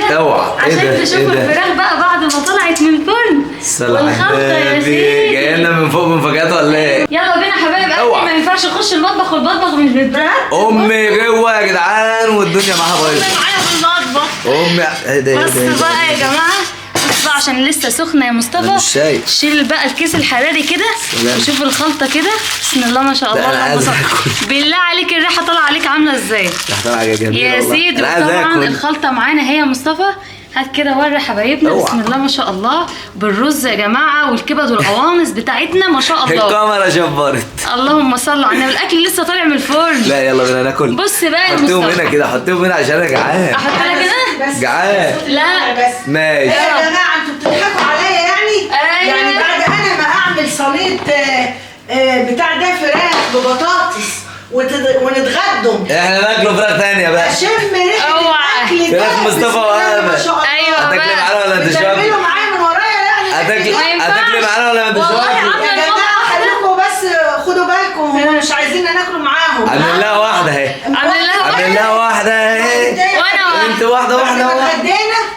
كده اوعى عشان تشوفوا الفراخ بقى بعد ما طلعت من الفرن. والخلطه يا سيدي جايه لنا من فوق مفاجآت ولا ايه؟ يلا بينا حبايب قلبي، ما ينفعش نخش المطبخ والمطبخ مش متبرد. امي جوه يا جدعان والدنيا معاها بايظه. امي معايا في المطبخ. امي ايه ده؟ بص بقى يا جماعه، بص بقى عشان لسه سخنه يا مصطفى. مش شايف. شيل بقى الكيس الحراري كده وشوف الخلطه كده. بسم الله ما شاء الله. اللهم صل. بالله عليك الريحه طالعه عليك عامله ازاي؟ طالعه جميله يا سيدي. طبعا الخلطه معانا هي يا مصطفى. هات كده وري حبايبنا. بسم الله ما شاء الله. بالرز يا جماعه والكبد والقوانص بتاعتنا ما شاء الله. الكاميرا شبرت. اللهم صل على النبي. الاكل لسه طالع من الفرن. لا يلا بينا ناكل. بص بقى يا حطيهم هنا كده، حطيهم هنا عشان انا جعان. احط لك هنا؟ جعان. لا بس ماشي. يا جماعه انتوا بتضحكوا عليا يعني؟ يعني بعد انا ما اعمل صينيه بتاع ده فراخ ببطاطس ونتغدوا، احنا ناكلوا فراخ ثانيه بقى. اشم ريحه الاكل ده. فراخ مصطفى وامل. ايوه هتاكلي معانا ولا انت شاطر؟ بتعملوا معايا من ورايا يعني. هتاكلي معانا ولا انت شاطر؟ يا جماعه خليكم بس خدوا بالكم، هم مش عايزين ناكلوا معاهم. عاملين لها واحده اهي. عاملين لها واحده اهي. وانا انت واحده اتغدينا.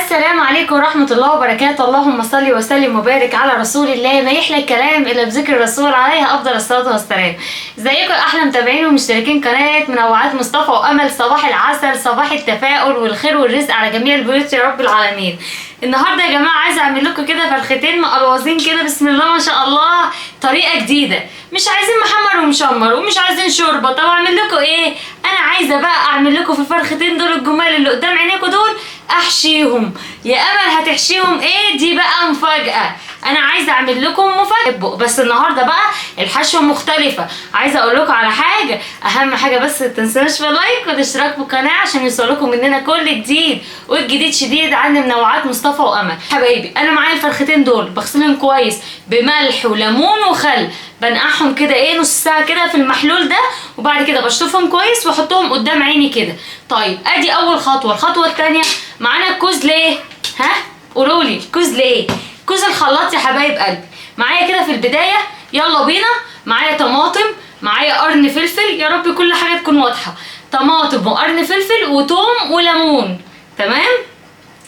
السلام عليكم ورحمة الله وبركاته. اللهم صل وسلم وبارك على رسول الله. ما يحلى الكلام إلا بذكر الرسول عليه أفضل الصلاة والسلام. ازيكم أحلى متابعين ومشتركين قناة منوعات مصطفى وأمل. صباح العسل، صباح التفاؤل والخير والرزق على جميع البيوت يا رب العالمين. النهارده يا جماعة عايزة أعمل لكم كده فرختين مقلوظين كده بسم الله ما شاء الله، طريقة جديدة. مش عايزين محمر ومشمر ومش عايزين شوربة. طب أعمل لكم إيه؟ أنا عايزة بقى أعمل لكم في الفرختين دول الجمال اللي قدام عينيكم دول احشيهم. يا امل هتحشيهم ايه؟ دي بقى مفاجأة. انا عايزه اعمل لكم مفاجأة، بس النهارده بقى الحشوه مختلفه. عايزه اقول لكم على حاجه، اهم حاجه بس متنسوش في اللايك والاشتراك في القناه عشان يوصلكم مننا كل جديد، والجديد شديد عند منوعات مصطفى وامل. حبايبي انا معايا الفرختين دول بغسلهم كويس بملح وليمون وخل، بنقعهم كده ايه نص ساعه كده في المحلول ده، وبعد كده بشطفهم كويس واحطهم قدام عيني كده. طيب ادي اول خطوه. الخطوه الثانيه معانا الكوز ليه؟ ها قولوا لي الكوز ليه؟ كوز الخلاط يا حبايب قلبي. معايا كده في البدايه يلا بينا. معايا طماطم، معايا قرن فلفل، يا رب كل حاجه تكون واضحه. طماطم وقرن فلفل وتوم وليمون، تمام؟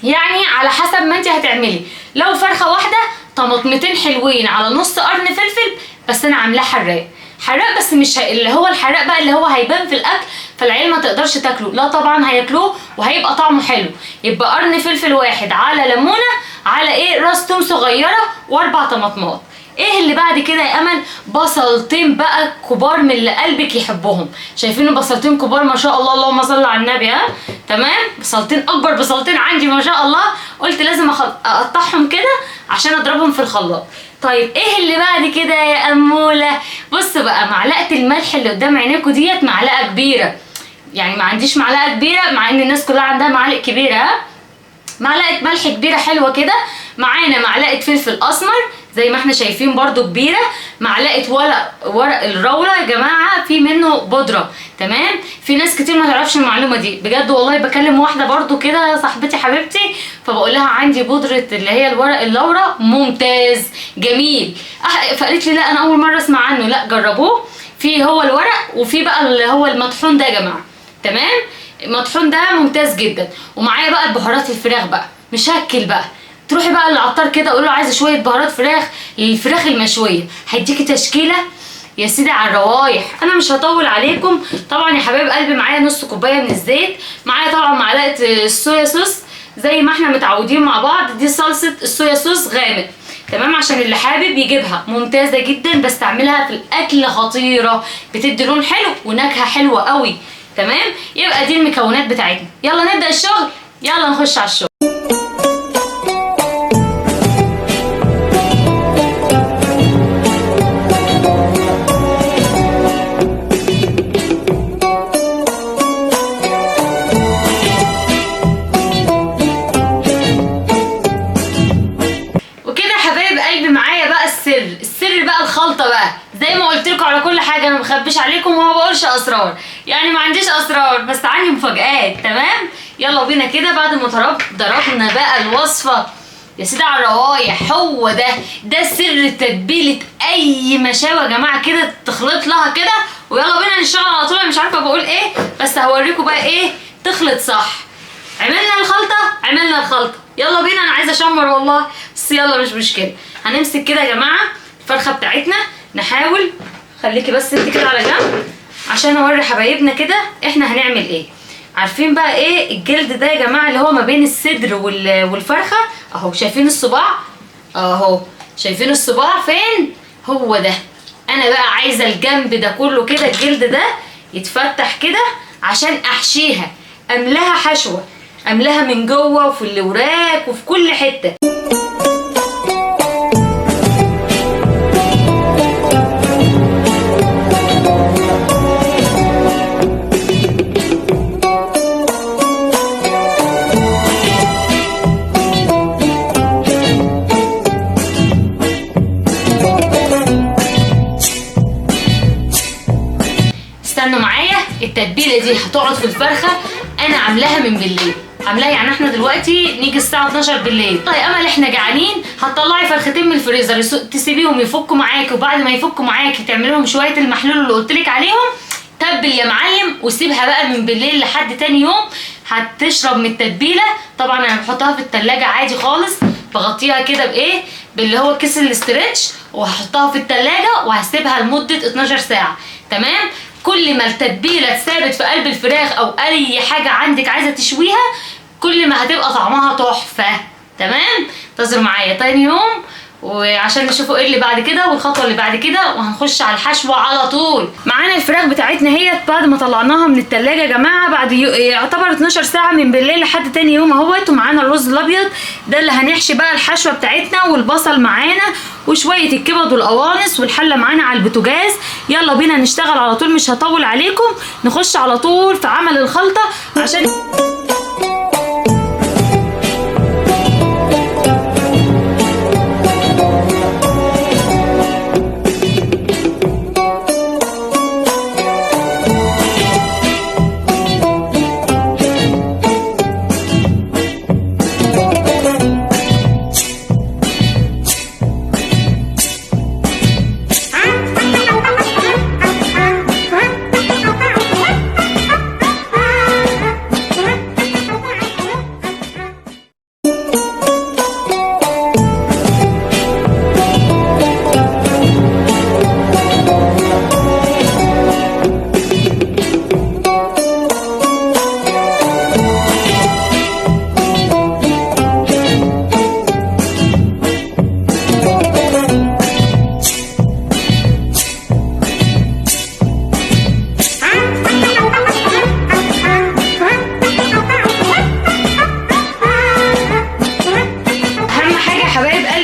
يعني على حسب ما انت هتعملي. لو فرخه واحده طماطمتين حلوين على نص قرن فلفل، بس انا عاملاه حراق. حراق بس مش اللي هو الحراق بقى اللي هو هيبان في الاكل فالعيال ما تقدرش تاكله، لا طبعا هياكلوه وهيبقى طعمه حلو. يبقى قرن فلفل واحد على ليمونه على ايه راس توم صغيره واربع طماطمات. ايه اللي بعد كده يا امل؟ بصلتين بقى كبار من اللي قلبك يحبهم. شايفين بصلتين كبار ما شاء الله، اللهم صل على النبي. ها تمام، بصلتين اكبر بصلتين عندي ما شاء الله. قلت لازم اقطعهم كده عشان اضربهم في الخلاط. طيب ايه اللي بعد كده يا اموله؟ بص بقى، معلقه الملح اللي قدام عينيكوا ديت معلقه كبيره، يعني ما عنديش معلقه كبيره مع ان الناس كلها عندها معالق كبيره. ها معلقه ملح كبيره حلوه كده. معانا معلقه فلفل اسمر زي ما احنا شايفين برضو كبيره. معلقه ورق الراوله يا جماعه في منه بودره، تمام؟ في ناس كتير ما تعرفش المعلومه دي بجد والله. بكلم واحده برضو كده صاحبتي حبيبتي فبقول لها عندي بودره اللي هي الورق اللورا ممتاز جميل. فقالت لي لا انا اول مره اسمع عنه. لا جربوه، في هو الورق وفي بقى اللي هو المطحون ده يا جماعه، تمام؟ المطحون ده ممتاز جدا. ومعايا بقى البهارات الفراخ بقى مشكل بقى. تروحي بقى للعطار كده قول له عايزه شويه بهارات فراخ للفراخ المشويه، هيديكي تشكيله يا سيدي على الروايح. انا مش هطول عليكم. طبعا يا حبايب قلبي معايا نص كوبايه من الزيت. معايا طبعا معلقه الصويا صوص زي ما احنا متعودين مع بعض. دي صلصه الصويا صوص غامق، تمام؟ عشان اللي حابب يجيبها ممتازه جدا، بستعملها في الاكل خطيره، بتدي لون حلو ونكهه حلوه قوي، تمام؟ يبقى دي المكونات بتاعتنا. يلا نبدا الشغل، يلا نخش على الشغل. السر بقى الخلطه بقى زي ما قلت لكم على كل حاجه. انا مخبيش عليكم وما بقولش اسرار، يعني ما عنديش اسرار بس عندي مفاجآت، تمام؟ يلا بينا كده بعد ما ضربنا بقى الوصفه يا سيدي على الروايح. هو ده سر تتبيله اي مشاوي يا جماعه كده، تخلط لها كده ويلا بينا نشتغل على طول. مش عارفه بقول ايه بس هوريكم بقى ايه تخلط صح. عملنا الخلطه، يلا بينا. انا عايزه اشمر والله، بس يلا مش مشكله. هنمسك كده يا جماعه الفرخه بتاعتنا، نحاول. خليكي بس انت كده على جنب عشان اوري حبايبنا كده احنا هنعمل ايه. عارفين بقى ايه الجلد ده يا جماعه اللي هو ما بين الصدر والفرخه اهو، شايفين الصباع اهو، شايفين الصباع فين؟ هو ده. انا بقى عايزه الجنب ده كله كده، الجلد ده يتفتح كده عشان احشيها، املاها حشوه، املاها من جوه وفي الوراك وفي كل حته. استنوا معايا، التتبيله دي هتقعد في الفرخه، انا عاملاها من بالليل، عاملاها يعني احنا دلوقتي نيجي الساعه 12 بالليل. طيب يا امل احنا جعانين، هتطلعي فرختين من الفريزر تسيبيهم يفكوا معاكي، وبعد ما يفكوا معاكي تعملي لهم شويه المحلول اللي قلت لك عليهم، تبل يا معلم وسيبها بقى من بالليل لحد تاني يوم هتشرب من التتبيله. طبعا انا بحطها في التلاجة عادي خالص، بغطيها كده بايه، باللي هو كيس الاسترتش، وهحطها في التلاجة وهسيبها لمده 12 ساعه. تمام. كل ما التتبيله اتثابت في قلب الفراخ او اي حاجه عندك عايزه تشويها، كل ما هتبقى طعمها تحفه. تمام. انتظروا معايا تاني يوم وعشان نشوفوا ايه اللي بعد كده والخطوه اللي بعد كده، وهنخش على الحشوه على طول. معانا الفراخ بتاعتنا هي بعد ما طلعناها من التلاجة يا جماعه، بعد يعتبر 12 ساعه من بالليل لحد تاني يوم اهوت. ومعانا الرز الابيض ده اللي هنحشي بقى الحشوه بتاعتنا، والبصل معانا وشويه الكبد والقوانص، والحله معانا على البوتاجاز. يلا بينا نشتغل على طول، مش هطول عليكم، نخش على طول في عمل الخلطه عشان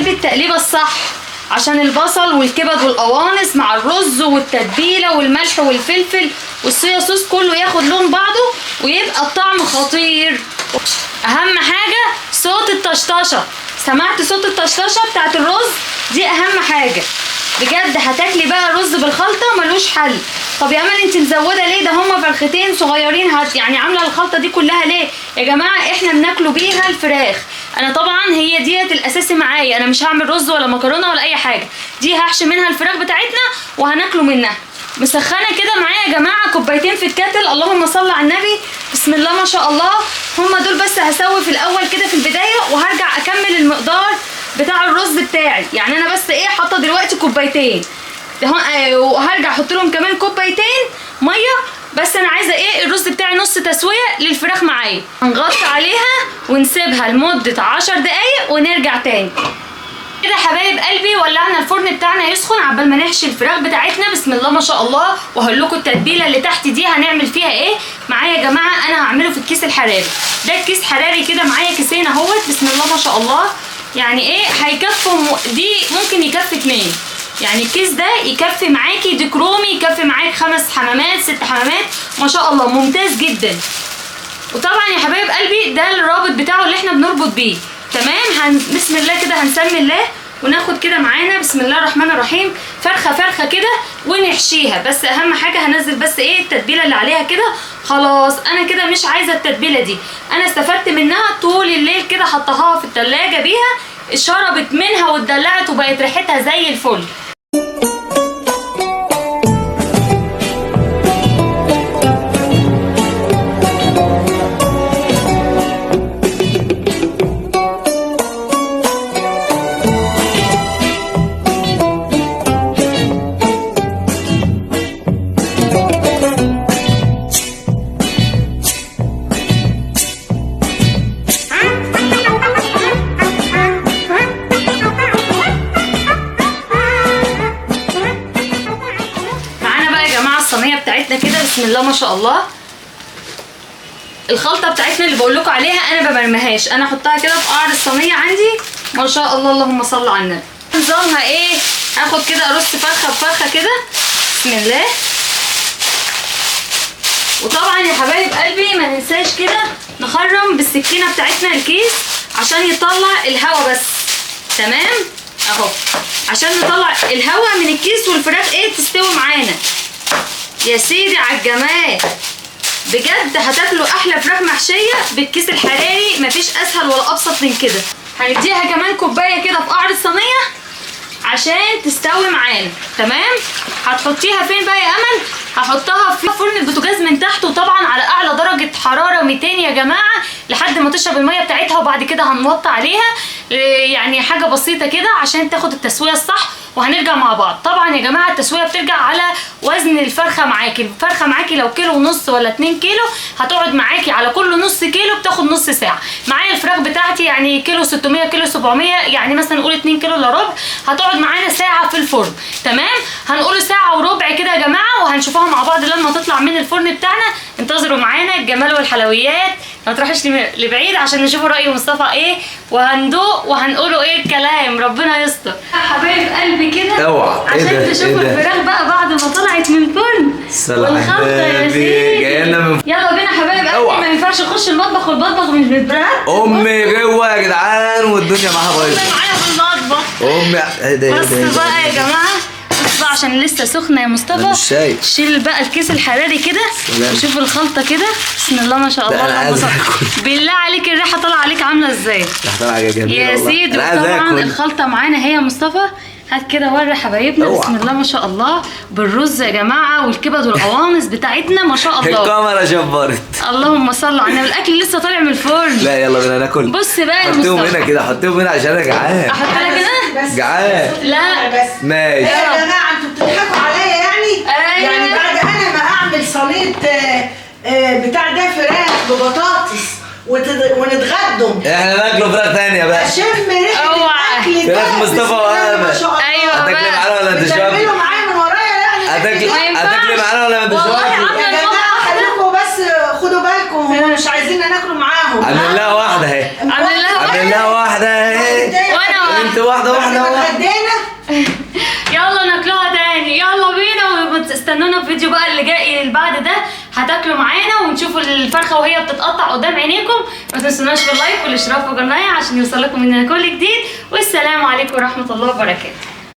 التقليبه الصح عشان البصل والكبد والقوانص مع الرز والتتبيله والملح والفلفل والصويا صوص كله ياخد لون بعضه ويبقى الطعم خطير. اهم حاجه صوت الطشطشه، سمعت صوت الطشطشه بتاعت الرز دي اهم حاجه بجد. هتاكلي بقى الرز بالخلطه ملوش حل. طب يا امل انت مزوده ليه؟ ده هما فرختين صغيرين، يعني عامله الخلطه دي كلها ليه يا جماعه؟ احنا بناكلوا بيها الفراخ. انا طبعا هي ديت الاساسي معايا، انا مش هعمل رز ولا مكرونه ولا اي حاجه، دي هحشي منها الفراخ بتاعتنا وهناكله منها. مسخنه كده معايا يا جماعه كوبايتين في الكاتل، اللهم صل على النبي، بسم الله ما شاء الله. هما دول بس هسوي في الاول كده في البدايه، وهرجع اكمل المقدار بتاع الرز بتاعي. يعني انا بس ايه حاطه دلوقتي كوبايتين، وهرجع احط لهم كمان كوبايتين ميه. بس انا عايزه ايه الرز بتاعي نص تسويه للفراخ معايا. هنغطي عليها ونسيبها لمده 10 دقايق ونرجع تاني. كده حبايب قلبي ولعنا الفرن بتاعنا يسخن عبال ما نحشي الفراخ بتاعتنا، بسم الله ما شاء الله. وهقول لكم التتبيله اللي تحت دي هنعمل فيها ايه معايا يا جماعه. انا هعمله في الكيس الحراري ده، الكيس حراري كده معايا كيسين اهوت، بسم الله ما شاء الله. يعني ايه هيكفوا، دي ممكن يكفي 2، يعني الكيس ده يكفي معاكي ديك رومي، يكفي معاك 5 حمامات 6 حمامات ما شاء الله، ممتاز جدا. وطبعا يا حبايب قلبي ده الرابط بتاعه اللي احنا بنربط بيه. تمام. بسم الله كده هنسمي الله وناخد كده معانا بسم الله الرحمن الرحيم فرخه فرخه كده ونحشيها. بس اهم حاجه هنزل بس ايه التتبيله اللي عليها كده. خلاص انا كده مش عايزه التتبيله دي، انا استفدت منها طول الليل كده، حطها في التلاجة بيها، شربت منها واتدلعت وبقت ريحتها زي الفل. بسم الله ما شاء الله. الخلطه بتاعتنا اللي بقول لكم عليها انا ما برميهاش، انا احطها كده في قعر الصينيه عندي ما شاء الله. اللهم صل على النبي. نظامها ايه؟ هاخد كده ارص فرخه بفرخه كده بسم الله. وطبعا يا حبايب قلبي ما ننساش كده نخرم بالسكينه بتاعتنا الكيس عشان يطلع الهواء بس. تمام اهو، عشان نطلع الهواء من الكيس والفراخ ايه تستوي معانا. يا سيدي على الجمال، بجد هتاكلوا احلى فراخ محشيه بالكيس الحراري، مفيش اسهل ولا ابسط من كده. هنديها كمان كوبايه كده في قعر الصينيه عشان تستوي معانا. تمام. هتحطيها فين بقى يا امل؟ هحطها في فرن البوتاجاز من تحت، وطبعا على اعلى درجه حراره 200 يا جماعه لحد ما تشرب الميه بتاعتها، وبعد كده هنوطي عليها يعني حاجه بسيطه كده عشان تاخد التسويه الصح، وهنرجع مع بعض. طبعا يا جماعه التسويه بترجع على وزن الفرخه معاكي. الفرخه معاكي لو كيلو ونص ولا 2 كيلو هتقعد معاكي على كل نص كيلو بتاخد نص ساعه. معايا الفراخ بتاعتي يعني كيلو 600 كيلو 700، يعني مثلا نقول 2 كيلو الا ربع، هتقعد معانا ساعه في الفرن. تمام. هنقول ساعه وربع كده يا جماعه، وهنشوفوها مع بعض لما تطلع من الفرن بتاعنا. انتظروا معانا الجمال والحلويات، ما تروحش لبعيد عشان نشوفوا رأي مصطفى ايه، وهندوق وهنقوله ايه الكلام. ربنا يستر حبايب قلبي كده. اوعى عشان تشوفوا الفراخ بقى بعد ما طلعت من الفرن والخلطه يا سيدي. جايلنا من يلا بينا حبايب قلبي، ما ينفعش نخش المطبخ والمطبخ مش متبرد. امي جوه يا جدعان والدنيا معاها بايظه. معايا في المطبخ. امي ايه ده؟ بص بقى يا جماعه، بص بقى عشان لسه سخنه يا مصطفى. مش شايف. شيل بقى الكيس الحراري كده وشوف الخلطه كده بسم الله ما شاء الله. انا عايز بالله عليك الريحه طالعه عليك عامله ازاي؟ ريحه طالعه جميله يا سيدي. طبعا الخلطه معانا هي يا مصطفى. هات كده وري حبايبنا. بسم الله ما شاء الله بالرز يا جماعه والكبد والقوانص بتاعتنا ما شاء الله. الكاميرا جبرت. اللهم صل على النبي. الاكل لسه طالع من الفرن. لا يلا بينا ناكل. بص بقى يا حطيهم مصطفى. هنا كده، حطيهم هنا عشان انا جعان. احطها كده؟ جعان. لا بس ماشي. يا جماعه انتوا بتضحكوا عليا يعني؟ أيوة. يعني بعد انا ما اعمل صينيه بتاع ده فراخ ببطاطس ونتغدوا، احنا ناكلوا فراخ ثانيه بقى. اشم ريحه الاكل ده. فراخ مصطفى وامل. ايوه هتاكلي معانا ولا انت شاطر؟ بتعملوا معايا من ورايا يعني. هتاكلي معانا ولا انت شاطر؟ يا جماعه خليكم بس خدوا بالكم، هم مش عايزين ناكلوا معاهم. عاملين لها واحده اهي. عاملين لها واحده اهي. وانا انت واحده اتغدينا. يلا ناكلوها تاني. يلا بينا، وتستنونا في فيديو بقى اللي جاي اللي بعد ده. هتاكلوا معانا ونشوفوا الفرخه وهي بتتقطع قدام عينيكم. ما تنسوناش في اللايك والاشتراك في القناه عشان يوصلكم مننا كل جديد. والسلام عليكم ورحمه الله وبركاته.